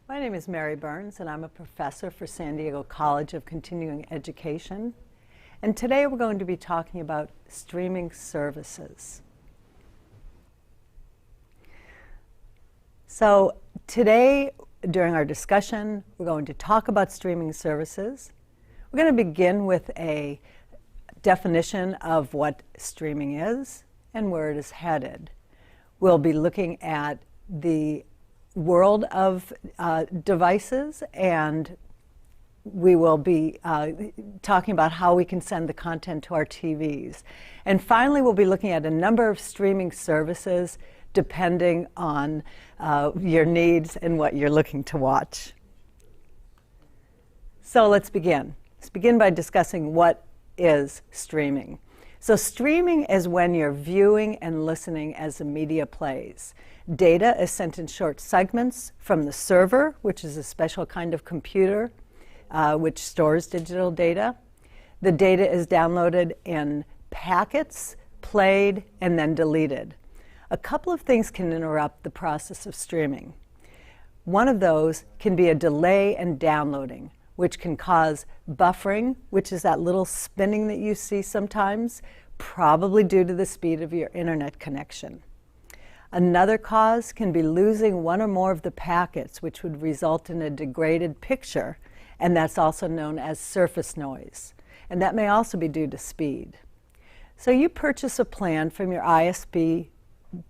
My name is Mary Burns, and I'm a professor for San Diego College of Continuing Education. And today we're going to be talking about streaming services. So today, during our discussion, we're going to talk about streaming services. We're going to begin with a definition of what streaming is and where it is headed. We'll be looking at the world of devices, and we will be talking about how we can send the content to our TVs. And finally, we'll be looking at a number of streaming services depending on your needs and what you're looking to watch. So let's begin. Let's begin by discussing what is streaming. So streaming is when you're viewing and listening as the media plays. Data is sent in short segments from the server, which is a special kind of computer which stores digital data. The data is downloaded in packets, played, and then deleted. A couple of things can interrupt the process of streaming. One of those can be a delay in downloading, which can cause buffering, which is that little spinning that you see sometimes, probably due to the speed of your internet connection. Another cause can be losing one or more of the packets, which would result in a degraded picture, and that's also known as surface noise. And that may also be due to speed. So you purchase a plan from your ISP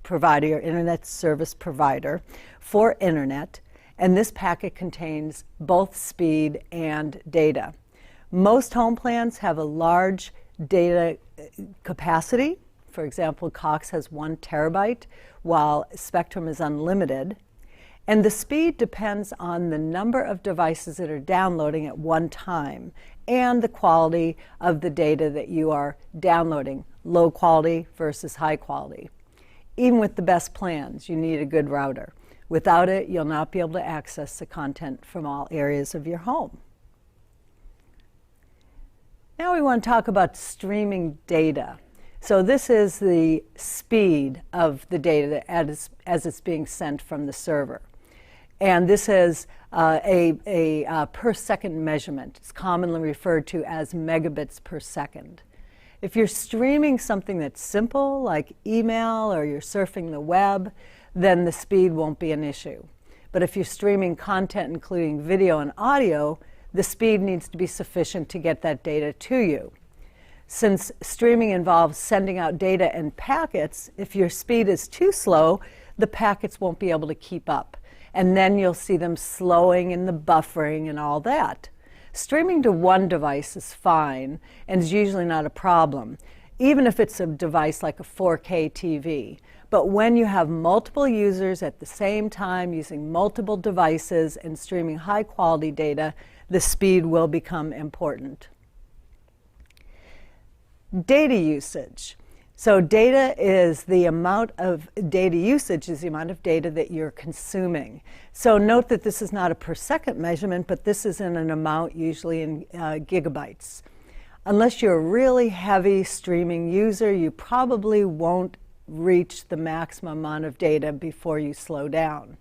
provider, your internet service provider, for internet, and this packet contains both speed and data. Most home plans have a large data capacity. For example, Cox has 1 terabyte, while Spectrum is unlimited. And the speed depends on the number of devices that are downloading at one time and the quality of the data that you are downloading, low quality versus high quality. Even with the best plans, you need a good router. Without it, you'll not be able to access the content from all areas of your home. Now we want to talk about streaming data. So this is the speed of the data as it's being sent from the server. And this is a per second measurement. It's commonly referred to as megabits per second. If you're streaming something that's simple, like email, or you're surfing the web, then the speed won't be an issue. But if you're streaming content including video and audio, the speed needs to be sufficient to get that data to you. Since streaming involves sending out data in packets, if your speed is too slow, the packets won't be able to keep up. And then you'll see them slowing and the buffering and all that. Streaming to one device is fine and is usually not a problem, even if it's a device like a 4K TV. But when you have multiple users at the same time using multiple devices and streaming high quality data, the speed will become important. Data usage. So data is the amount of data usage is the amount of data that you're consuming. So note that this is not a per second measurement, but this is in an amount usually in gigabytes. Unless you're a really heavy streaming user, you probably won't reach the maximum amount of data before you slow down.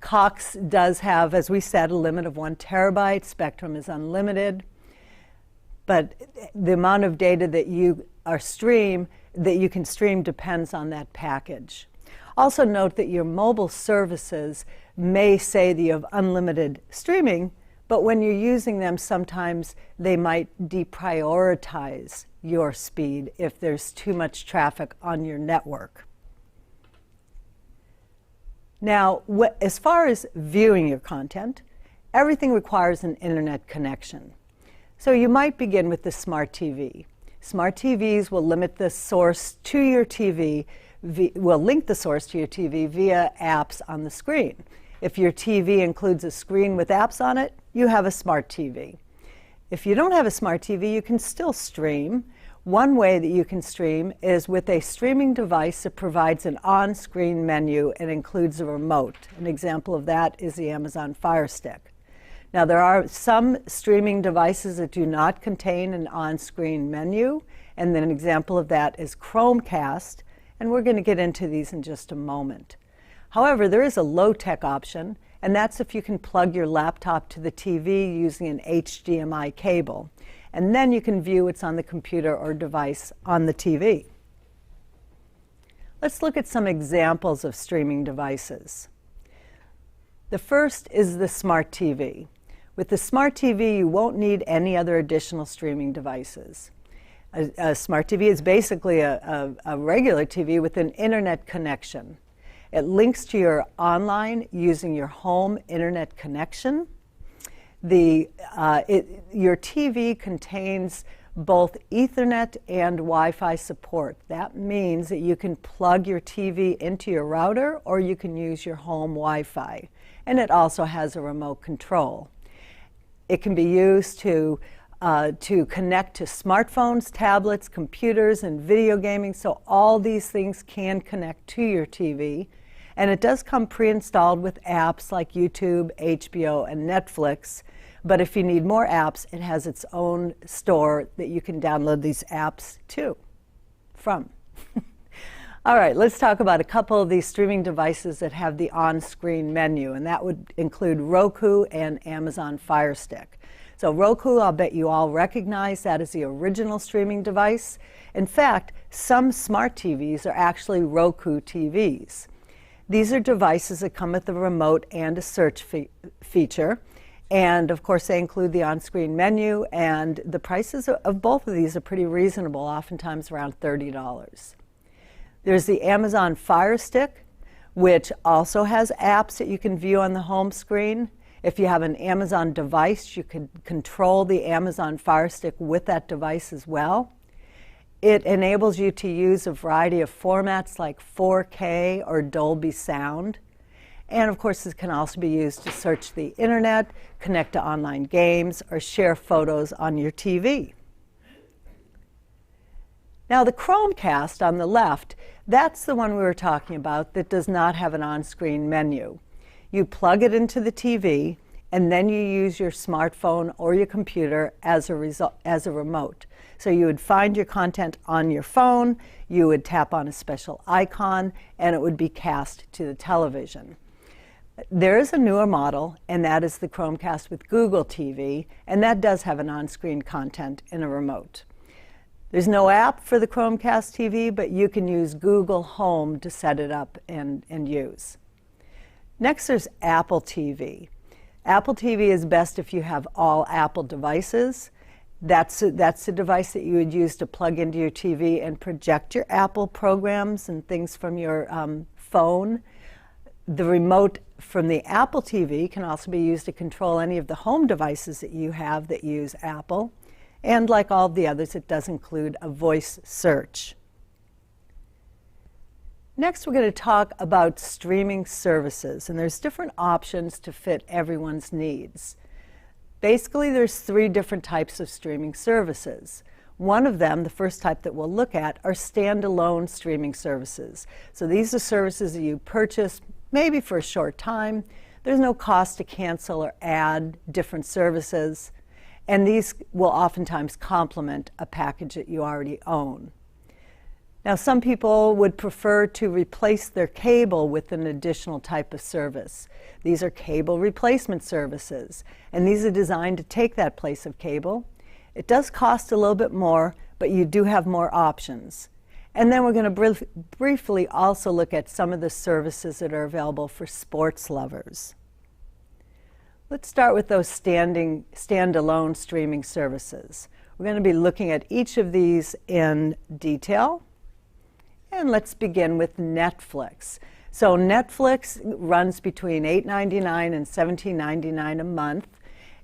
Cox does have, as we said, a limit of 1 terabyte. Spectrum is unlimited. But the amount of data that you can stream depends on that package. Also note that your mobile services may say that you have unlimited streaming, but when you're using them, sometimes they might deprioritize your speed if there's too much traffic on your network. Now, as far as viewing your content, everything requires an internet connection. So you might begin with the smart TV. Smart TVs will limit the source to your TV, will link the source to your TV via apps on the screen. If your TV includes a screen with apps on it, you have a smart TV. If you don't have a smart TV, you can still stream. One way that you can stream is with a streaming device that provides an on-screen menu and includes a remote. An example of that is the Amazon Fire Stick. Now, there are some streaming devices that do not contain an on-screen menu, and then an example of that is Chromecast, and we're going to get into these in just a moment. However, there is a low-tech option, and that's if you can plug your laptop to the TV using an HDMI cable. And then you can view what's on the computer or device on the TV. Let's look at some examples of streaming devices. The first is the smart TV. With the smart TV, you won't need any other additional streaming devices. A smart TV is basically a regular TV with an internet connection. It links to your online using your home internet connection. Your TV contains both Ethernet and Wi-Fi support. That means that you can plug your TV into your router or you can use your home Wi-Fi. And it also has a remote control. It can be used to connect to smartphones, tablets, computers, and video gaming, so all these things can connect to your TV. And it does come pre-installed with apps like YouTube, HBO, and Netflix. But if you need more apps, it has its own store that you can download these apps from. All right, let's talk about a couple of these streaming devices that have the on-screen menu, and that would include Roku and Amazon Fire Stick. So Roku, I'll bet you all recognize that as the original streaming device. In fact, some smart TVs are actually Roku TVs. These are devices that come with a remote and a search feature. And of course, they include the on-screen menu, and the prices of both of these are pretty reasonable, oftentimes around $30. There's the Amazon Fire Stick, which also has apps that you can view on the home screen. If you have an Amazon device, you can control the Amazon Fire Stick with that device as well. It enables you to use a variety of formats like 4K or Dolby Sound. And of course, this can also be used to search the internet, connect to online games, or share photos on your TV. Now, the Chromecast on the left, that's the one we were talking about that does not have an on-screen menu. You plug it into the TV, and then you use your smartphone or your computer as a remote. So you would find your content on your phone, you would tap on a special icon, and it would be cast to the television. There is a newer model, and that is the Chromecast with Google TV, and that does have an on-screen content in a remote. There's no app for the Chromecast TV, but you can use Google Home to set it up and use. Next, there's Apple TV. Apple TV is best if you have all Apple devices. That's the device that you would use to plug into your TV and project your Apple programs and things from your phone. The remote from the Apple TV can also be used to control any of the home devices that you have that use Apple. And like all the others, it does include a voice search. Next, we're going to talk about streaming services, and there's different options to fit everyone's needs. Basically, there's three different types of streaming services. One of them, the first type that we'll look at, are standalone streaming services. So these are services that you purchase maybe for a short time. There's no cost to cancel or add different services, and these will oftentimes complement a package that you already own. Now, some people would prefer to replace their cable with an additional type of service. These are cable replacement services, and these are designed to take that place of cable. It does cost a little bit more, but you do have more options. And then we're going to briefly also look at some of the services that are available for sports lovers. Let's start with those standalone streaming services. We're going to be looking at each of these in detail. And let's begin with Netflix. So Netflix runs between $8.99 and $17.99 a month.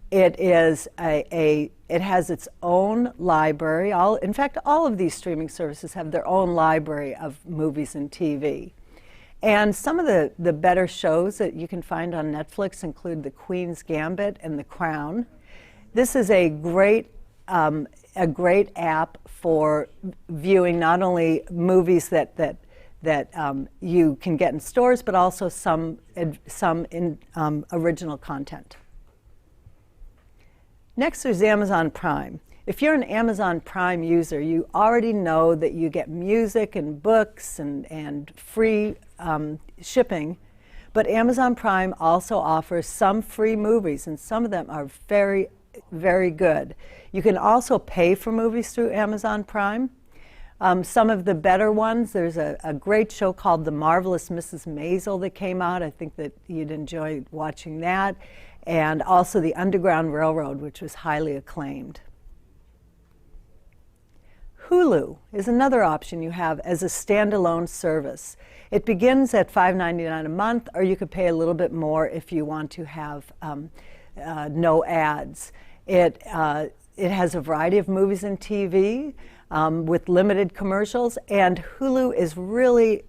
It has its own library. In fact, all of these streaming services have their own library of movies and TV. And some of the better shows that you can find on Netflix include The Queen's Gambit and The Crown. This is a great app for viewing not only movies that you can get in stores, but also some original content. Next, there's Amazon Prime. If you're an Amazon Prime user, you already know that you get music and books and free shipping, But Amazon Prime also offers some free movies, and some of them are very, very good. You can also pay for movies through Amazon Prime. Some of the better ones, there's a great show called The Marvelous Mrs. Maisel that came out. I think that you'd enjoy watching that. And also The Underground Railroad, which was highly acclaimed. Hulu is another option you have as a standalone service. It begins at $5.99 a month, or you could pay a little bit more if you want to have no ads. It has a variety of movies and TV with limited commercials, and Hulu is really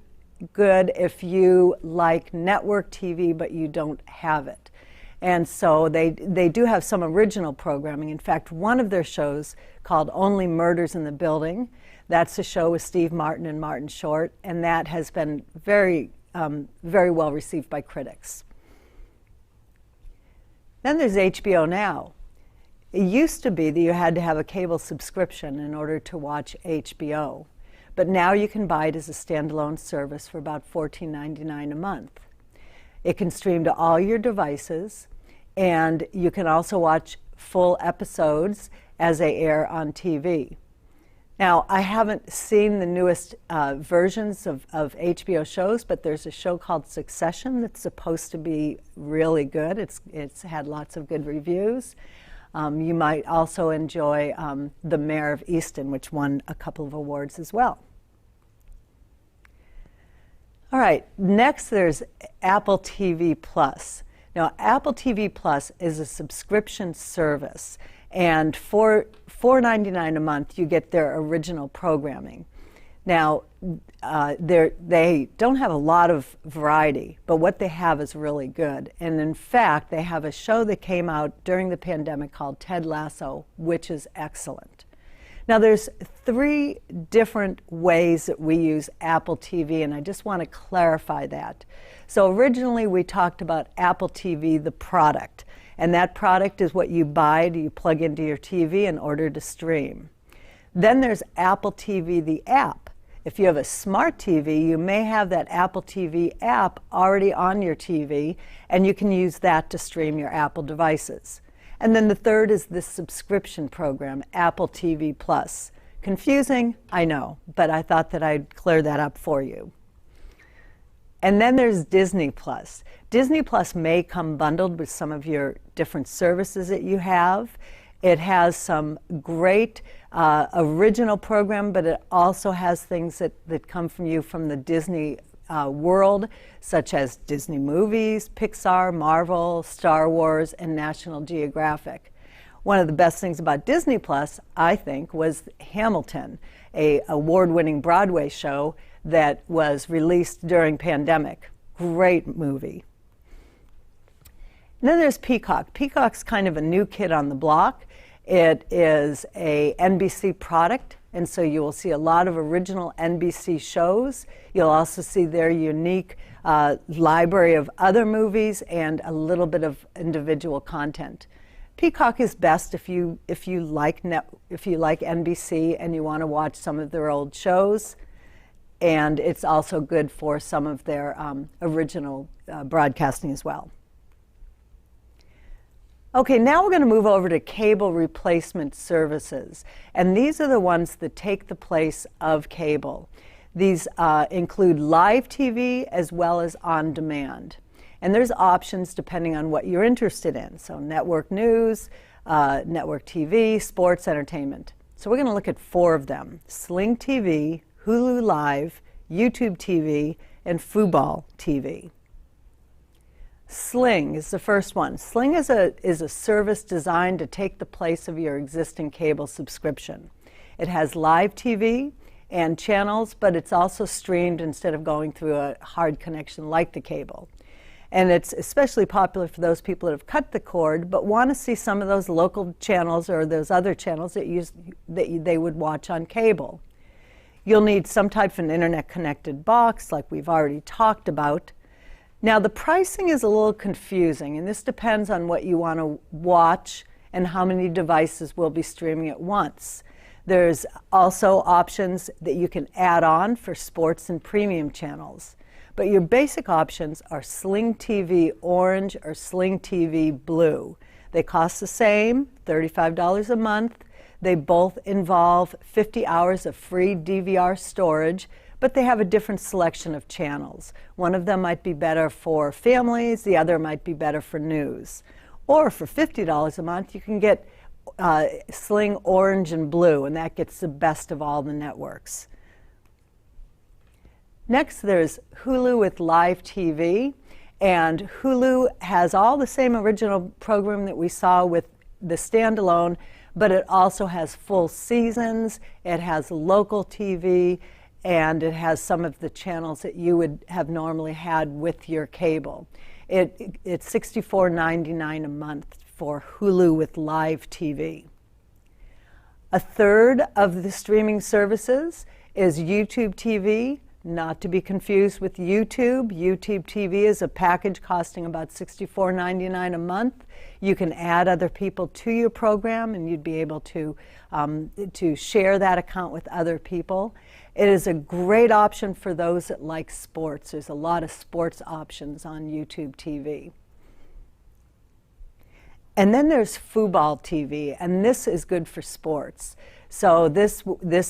good if you like network TV but you don't have it. And so they do have some original programming. In fact, one of their shows called Only Murders in the Building, that's a show with Steve Martin and Martin Short, and that has been very, very well received by critics. Then there's HBO Now. It used to be that you had to have a cable subscription in order to watch HBO, but now you can buy it as a standalone service for about $14.99 a month. It can stream to all your devices, and you can also watch full episodes as they air on TV. Now, I haven't seen the newest versions of HBO shows, but there's a show called Succession that's supposed to be really good. It's had lots of good reviews. You might also enjoy The Mayor of Easton, which won a couple of awards as well. All right, next there's Apple TV Plus. Now, Apple TV Plus is a subscription service, and for $4.99 a month, you get their original programming. Now, they don't have a lot of variety, but what they have is really good. And in fact, they have a show that came out during the pandemic called Ted Lasso, which is excellent. Now, there's 3 different ways that we use Apple TV, and I just want to clarify that. So originally, we talked about Apple TV, the product, and that product is what you buy, you plug into your TV in order to stream. Then there's Apple TV, the app. If you have a smart TV, you may have that Apple TV app already on your TV, and you can use that to stream your Apple devices. And then the third is this subscription program, Apple TV Plus. Confusing, I know, but I thought that I'd clear that up for you. And then there's Disney Plus. Disney Plus may come bundled with some of your different services that you have. It has some great original program, but it also has things that come from you from the Disney world, such as Disney movies, Pixar, Marvel, Star Wars, and National Geographic. One of the best things about Disney Plus, I think, was Hamilton, an award-winning Broadway show that was released during pandemic. Great movie. And then there's Peacock. Peacock's kind of a new kid on the block. It is a NBC product, and so you will see a lot of original NBC shows. You'll also see their unique library of other movies and a little bit of individual content. Peacock is best if you like NBC and you want to watch some of their old shows, and it's also good for some of their original broadcasting as well. Okay, now we're going to move over to cable replacement services, and these are the ones that take the place of cable. These include live TV as well as on demand. And there's options depending on what you're interested in. So network news, network TV, sports, entertainment. So we're going to look at 4 of them: Sling TV, Hulu Live, YouTube TV, and FuboTV. Sling is the first one. Sling is a service designed to take the place of your existing cable subscription. It has live TV and channels, but it's also streamed instead of going through a hard connection like the cable. And it's especially popular for those people that have cut the cord but want to see some of those local channels or those other channels that they would watch on cable. You'll need some type of an internet-connected box like we've already talked about. Now, the pricing is a little confusing, and this depends on what you want to watch and how many devices will be streaming at once. There's also options that you can add on for sports and premium channels. But your basic options are Sling TV Orange or Sling TV Blue. They cost the same, $35 a month. They both involve 50 hours of free DVR storage, but they have a different selection of channels. One of them might be better for families, the other might be better for news. Or for $50 a month, you can get Sling Orange and Blue, and that gets the best of all the networks. Next, there's Hulu with live TV, and Hulu has all the same original program that we saw with the standalone, but it also has full seasons, it has local TV, and it has some of the channels that you would have normally had with your cable. It's $64.99 a month for Hulu with live TV. A third of the streaming services is YouTube TV, not to be confused with YouTube. YouTube TV is a package costing about $64.99 a month. You can add other people to your program, and you'd be able to share that account with other people. It is a great option for those that like sports. There's a lot of sports options on YouTube TV. And then there's FuboTV, and this is good for sports. So this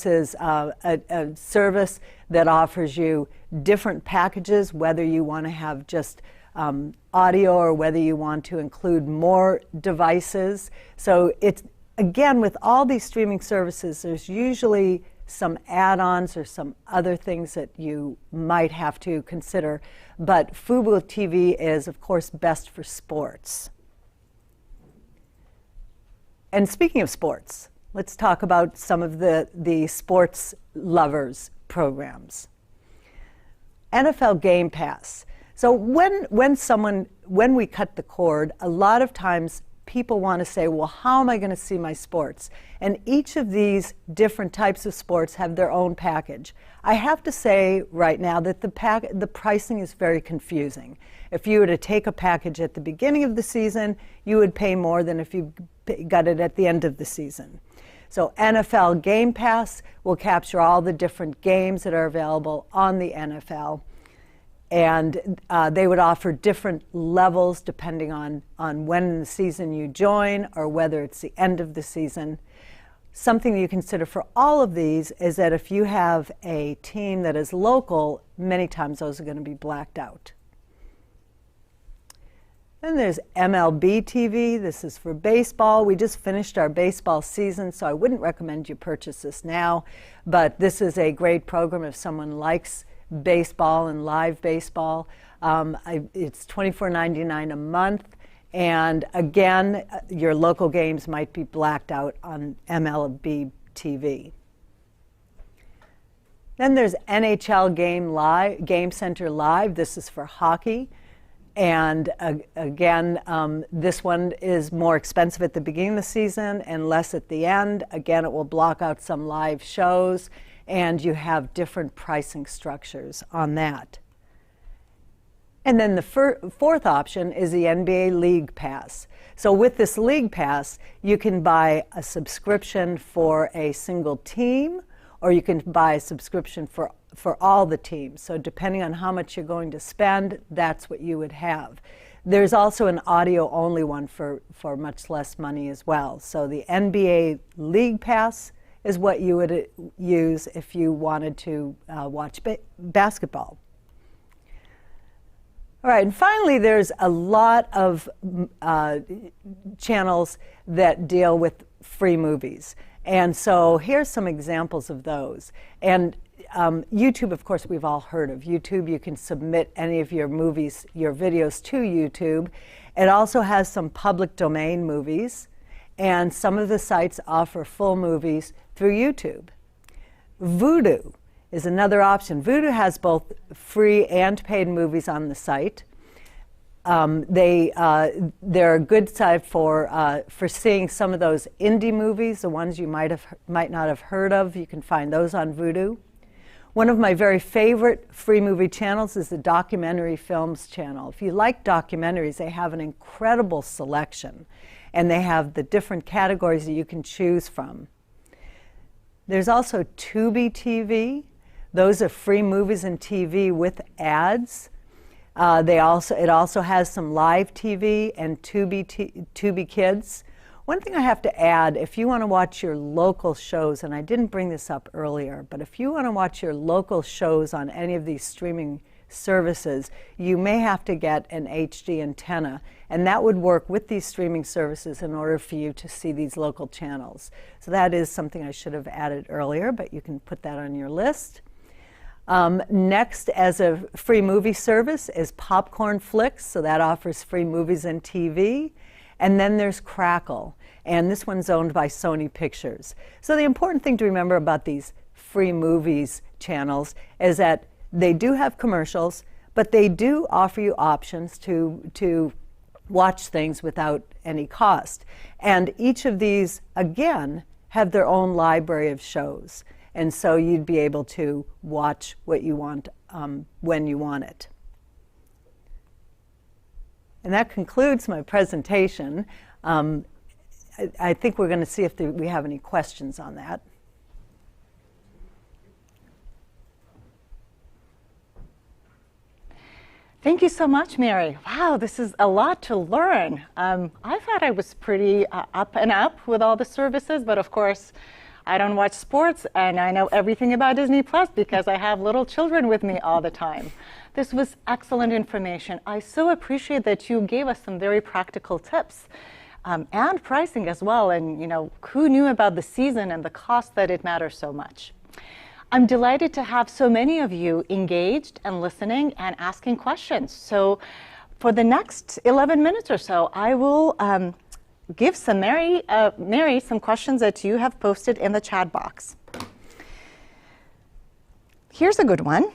is a service that offers you different packages, whether you want to have just audio or whether you want to include more devices. So it's, again, with all these streaming services, there's usually some add-ons or some other things that you might have to consider. But FuboTV is, of course, best for sports. And speaking of sports, let's talk about some of the sports lovers programs. NFL Game Pass. So when we cut the cord, a lot of times people want to say, well, how am I going to see my sports? And each of these different types of sports have their own package. I have to say right now that the pricing is very confusing. If you were to take a package at the beginning of the season, you would pay more than if you got it at the end of the season. So NFL Game Pass will capture all the different games that are available on the NFL. And they would offer different levels depending on when in the season you join or whether it's the end of the season. Something you consider for all of these is that if you have a team that is local, many times those are going to be blacked out. Then there's MLB TV. This is for baseball. We just finished our baseball season, so I wouldn't recommend you purchase this now. But this is a great program if someone likes baseball and live baseball. It's $24.99 a month. And again, your local games might be blacked out on MLB TV. Then there's NHL Game Center Live. This is for hockey. And again, this one is more expensive at the beginning of the season and less at the end. Again, it will block out some live shows, and you have different pricing structures on that. And then the fourth option is the NBA League Pass. So with this League Pass, you can buy a subscription for a single team, or you can buy a subscription for all the teams. So depending on how much you're going to spend, that's what you would have. There's also an audio-only one for much less money as well. So the NBA League Pass is what you would use if you wanted to watch basketball. All right, and finally, there's a lot of channels that deal with free movies. And so here's some examples of those. And YouTube, of course, we've all heard of. YouTube, you can submit any of your movies, your videos to YouTube. It also has some public domain movies, and some of the sites offer full movies through YouTube. Vudu is another option. Vudu has both free and paid movies on the site. They're a good site for seeing some of those indie movies, the ones you might not have heard of. You can find those on Vudu. One of my very favorite free movie channels is the Documentary Films channel. If you like documentaries, they have an incredible selection, and they have the different categories that you can choose from. There's also Tubi TV. Those are free movies and TV with ads. It also has some live TV and Tubi Kids. One thing I have to add, if you want to watch your local shows, and I didn't bring this up earlier, but if you want to watch your local shows on any of these streaming services, you may have to get an HD antenna, and that would work with these streaming services in order for you to see these local channels. So that is something I should have added earlier, but you can put that on your list. Next, as a free movie service, is Popcorn Flicks, so that offers free movies and TV. And then there's Crackle, and this one's owned by Sony Pictures. So the important thing to remember about these free movies channels is that they do have commercials, but they do offer you options to watch things without any cost. And each of these, again, have their own library of shows. And so you'd be able to watch what you want when you want it. And that concludes my presentation. I think we're going to see if we have any questions on that. Thank you so much, Mary. Wow, this is a lot to learn. I thought I was pretty up and up with all the services, but of course, I don't watch sports, and I know everything about Disney Plus because I have little children with me all the time. This was excellent information. I so appreciate that you gave us some very practical tips and pricing as well. And who knew about the season and the cost that it matters so much. I'm delighted to have so many of you engaged and listening and asking questions. So for the next 11 minutes or so, I will give Mary some questions that you have posted in the chat box. Here's a good one.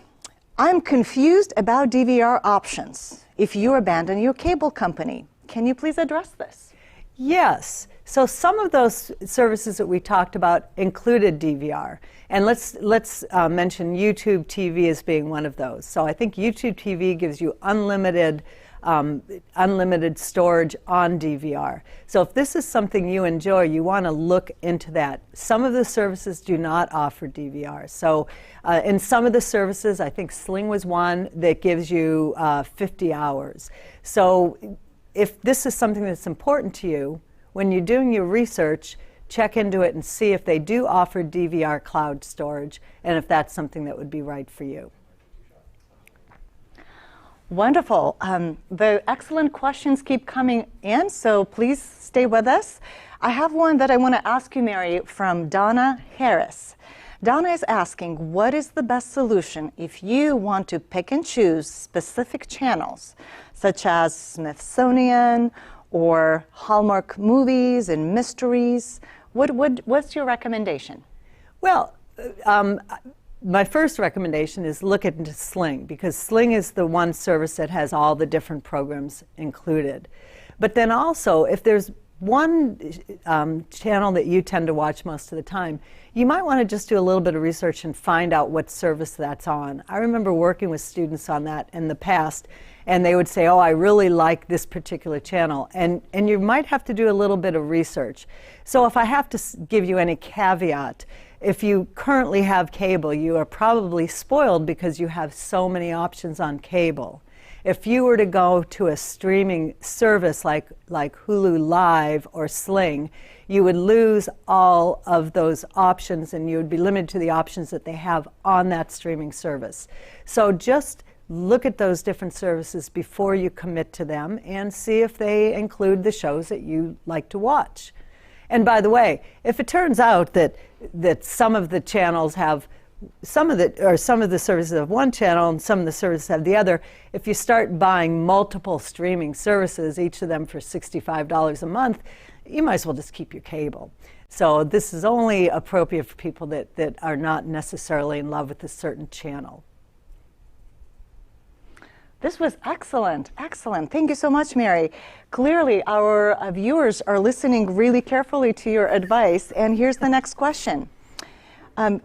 I'm confused about DVR options. If you abandon your cable company, can you please address this? Yes. So some of those services that we talked about included DVR. And let's mention YouTube TV as being one of those. So I think YouTube TV gives you unlimited storage on DVR. So if this is something you enjoy, you want to look into that. Some of the services do not offer DVR. So in some of the services, I think Sling was one that gives you 50 hours. So if this is something that's important to you, when you're doing your research, check into it and see if they do offer DVR cloud storage and if that's something that would be right for you. Wonderful. The excellent questions keep coming in, so please stay with us. I have one that I want to ask you, Mary, from Donna Harris. Donna is asking, what is the best solution if you want to pick and choose specific channels, such as Smithsonian or Hallmark movies and mysteries? What's your recommendation? Well, my first recommendation is look into Sling, because Sling is the one service that has all the different programs included. But then also, if there's one channel that you tend to watch most of the time, you might want to just do a little bit of research and find out what service that's on. I remember working with students on that in the past, and they would say, oh, I really like this particular channel. And you might have to do a little bit of research. So if I have to give you any caveat, if you currently have cable, you are probably spoiled because you have so many options on cable. If you were to go to a streaming service like Hulu Live or Sling, you would lose all of those options and you would be limited to the options that they have on that streaming service. So just look at those different services before you commit to them and see if they include the shows that you like to watch. And by the way, if it turns out that some of the channels have some of the services have one channel and some of the services have the other, if you start buying multiple streaming services, each of them for $65 a month, you might as well just keep your cable. So this is only appropriate for people that are not necessarily in love with a certain channel. This was excellent, excellent. Thank you so much, Mary. Clearly, our viewers are listening really carefully to your advice. And here's the next question.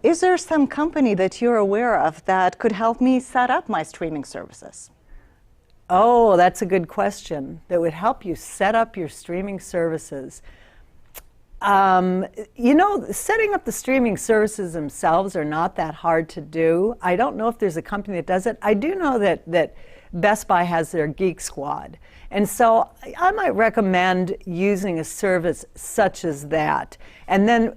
Is there some company that you're aware of that could help me set up my streaming services? Oh, that's a good question. That would help you set up your streaming services. Setting up the streaming services themselves are not that hard to do. I don't know if there's a company that does it. I do know that Best Buy has their Geek Squad. And so I might recommend using a service such as that. And then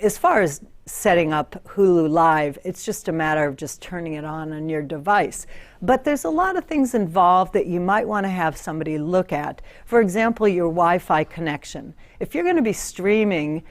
as far as setting up Hulu Live, it's just a matter of just turning it on your device. But there's a lot of things involved that you might want to have somebody look at. For example, your Wi-Fi connection. If you're going to be streaming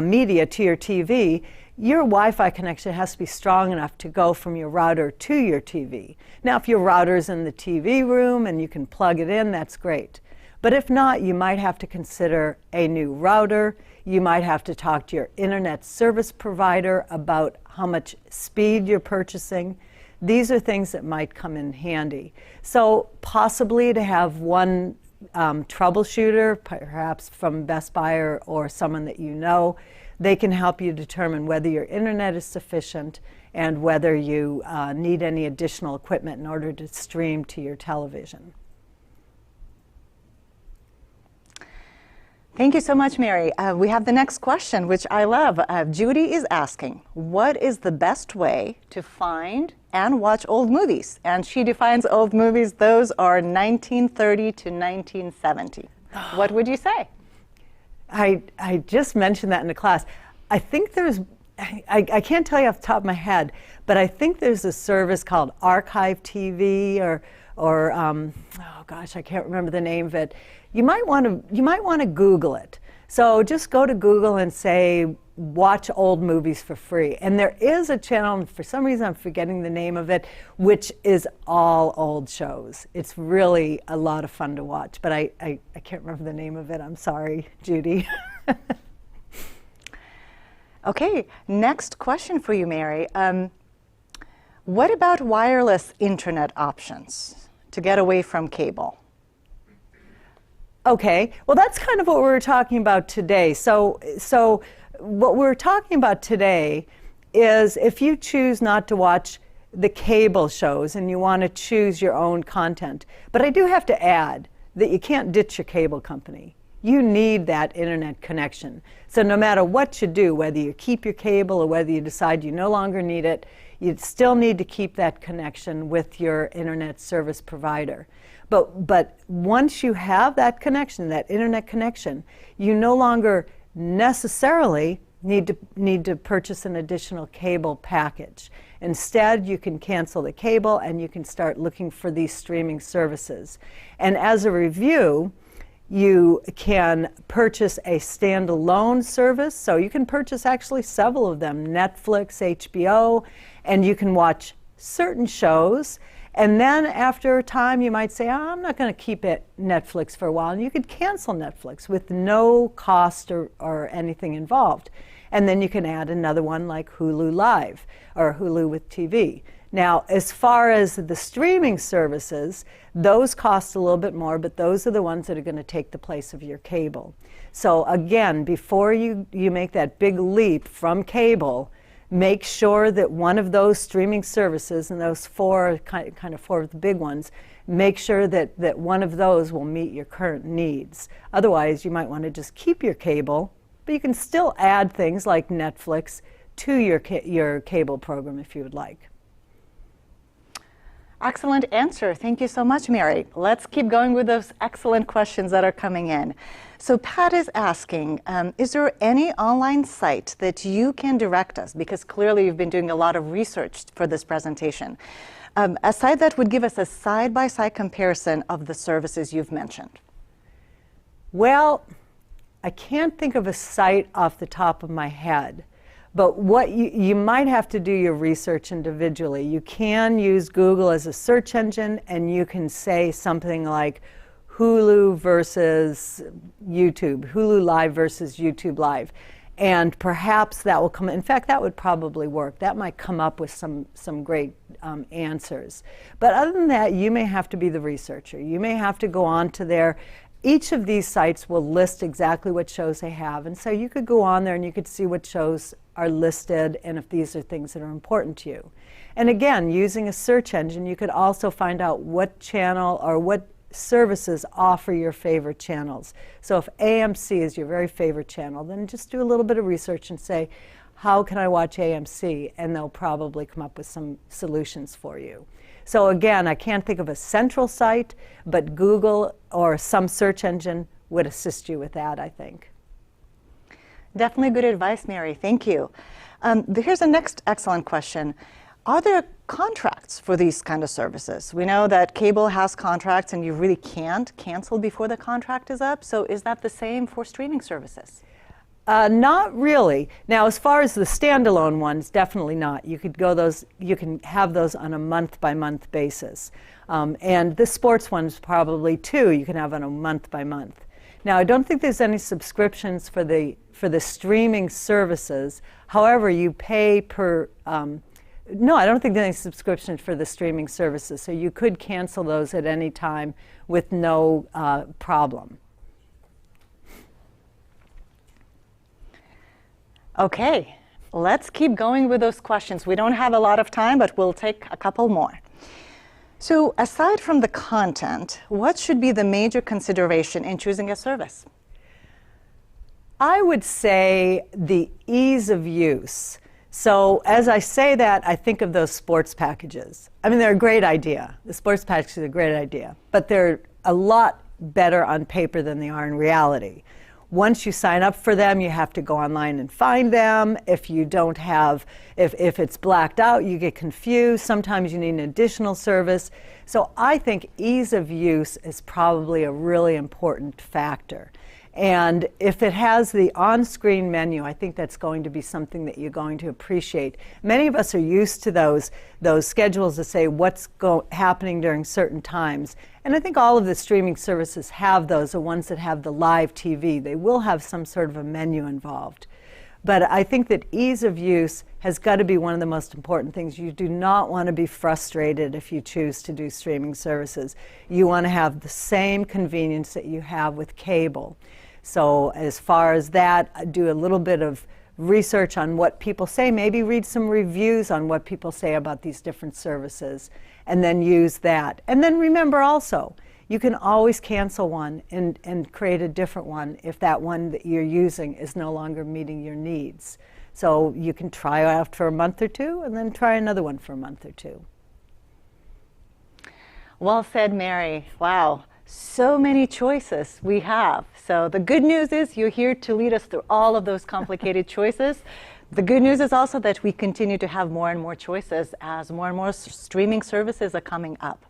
media to your TV, your Wi-Fi connection has to be strong enough to go from your router to your TV. Now, if your router's in the TV room and you can plug it in, that's great. But if not, you might have to consider a new router. You might have to talk to your internet service provider about how much speed you're purchasing. These are things that might come in handy. So possibly to have one troubleshooter, perhaps from Best Buy or someone that you know, they can help you determine whether your internet is sufficient and whether you need any additional equipment in order to stream to your television. Thank you so much, Mary. We have the next question, which I love. Judy is asking, what is the best way to find and watch old movies? And she defines old movies, those are 1930 to 1970. What would you say? I just mentioned that in the class. I think there's, I can't tell you off the top of my head, but I think there's a service called Archive TV or oh gosh, I can't remember the name of it. You might want to Google it. So just go to Google and say, watch old movies for free. And there is a channel, and for some reason I'm forgetting the name of it, which is all old shows. It's really a lot of fun to watch, but I can't remember the name of it. I'm sorry, Judy. Okay, next question for you, Mary. What about wireless internet options to get away from cable? Okay, well that's kind of what we were talking about today. So what we're talking about today is if you choose not to watch the cable shows and you want to choose your own content. But I do have to add that you can't ditch your cable company. You need that internet connection. So no matter what you do, whether you keep your cable or whether you decide you no longer need it, you still need to keep that connection with your internet service provider. But once you have that connection, that internet connection, you no longer necessarily need to purchase an additional cable package. Instead, you can cancel the cable and you can start looking for these streaming services. And as a review, you can purchase a standalone service. So you can purchase actually several of them, Netflix, HBO, and you can watch certain shows. And then after a time, you might say, oh, I'm not going to keep it Netflix for a while. And you could cancel Netflix with no cost or anything involved. And then you can add another one like Hulu Live or Hulu with TV. Now, as far as the streaming services, those cost a little bit more, but those are the ones that are going to take the place of your cable. So again, before you make that big leap from cable, make sure that one of those streaming services, and those four, kind of four of the big ones, make sure that one of those will meet your current needs. Otherwise, you might want to just keep your cable, but you can still add things like Netflix to your cable program if you would like. Excellent answer. Thank you so much, Mary. Let's keep going with those excellent questions that are coming in. So Pat is asking, is there any online site that you can direct us? Because clearly you've been doing a lot of research for this presentation. A site that would give us a side-by-side comparison of the services you've mentioned. Well, I can't think of a site off the top of my head. But what you might have to do your research individually. You can use Google as a search engine, and you can say something like Hulu versus YouTube, Hulu Live versus YouTube Live. And perhaps that will come, in fact, that would probably work. That might come up with some great answers. But other than that, you may have to be the researcher. You may have to go on to their, each of these sites will list exactly what shows they have. And so you could go on there and you could see what shows are listed and if these are things that are important to you. And again, using a search engine, you could also find out what channel or what services offer your favorite channels. So if AMC is your very favorite channel, then just do a little bit of research and say, how can I watch AMC? And they'll probably come up with some solutions for you. So again, I can't think of a central site, but Google or some search engine would assist you with that, I think. Definitely good advice, Mary. Thank you. Here's the next excellent question. Are there contracts for these kind of services? We know that cable has contracts and you really can't cancel before the contract is up. So is that the same for streaming services? Not really. Now, as far as the standalone ones, definitely not. You can have those on a month-by-month basis. And the sports ones probably too, you can have on a month-by-month. Now, I don't think there's any subscriptions for the streaming services. However, you pay per, no, I don't think there's any subscription for the streaming services. So you could cancel those at any time with no problem. Okay, let's keep going with those questions. We don't have a lot of time, but we'll take a couple more. So aside from the content, what should be the major consideration in choosing a service? I would say the ease of use. So as I say that, I think of those sports packages. I mean, they're a great idea. The sports packages are a great idea, but they're a lot better on paper than they are in reality. Once you sign up for them, you have to go online and find them. If you don't have, if it's blacked out, you get confused. Sometimes you need an additional service. So I think ease of use is probably a really important factor. And if it has the on-screen menu, I think that's going to be something that you're going to appreciate. Many of us are used to those schedules that say what's happening during certain times. And I think all of the streaming services have those, the ones that have the live TV. They will have some sort of a menu involved. But I think that ease of use has got to be one of the most important things. You do not want to be frustrated if you choose to do streaming services. You want to have the same convenience that you have with cable. So as far as that, do a little bit of research on what people say, maybe read some reviews on what people say about these different services, and then use that. And then remember also, you can always cancel one and create a different one if that one that you're using is no longer meeting your needs. So you can try out for a month or two and then try another one for a month or two. Well said, Mary. Wow, so many choices we have. So the good news is you're here to lead us through all of those complicated choices. The good news is also that we continue to have more and more choices as more and more streaming services are coming up.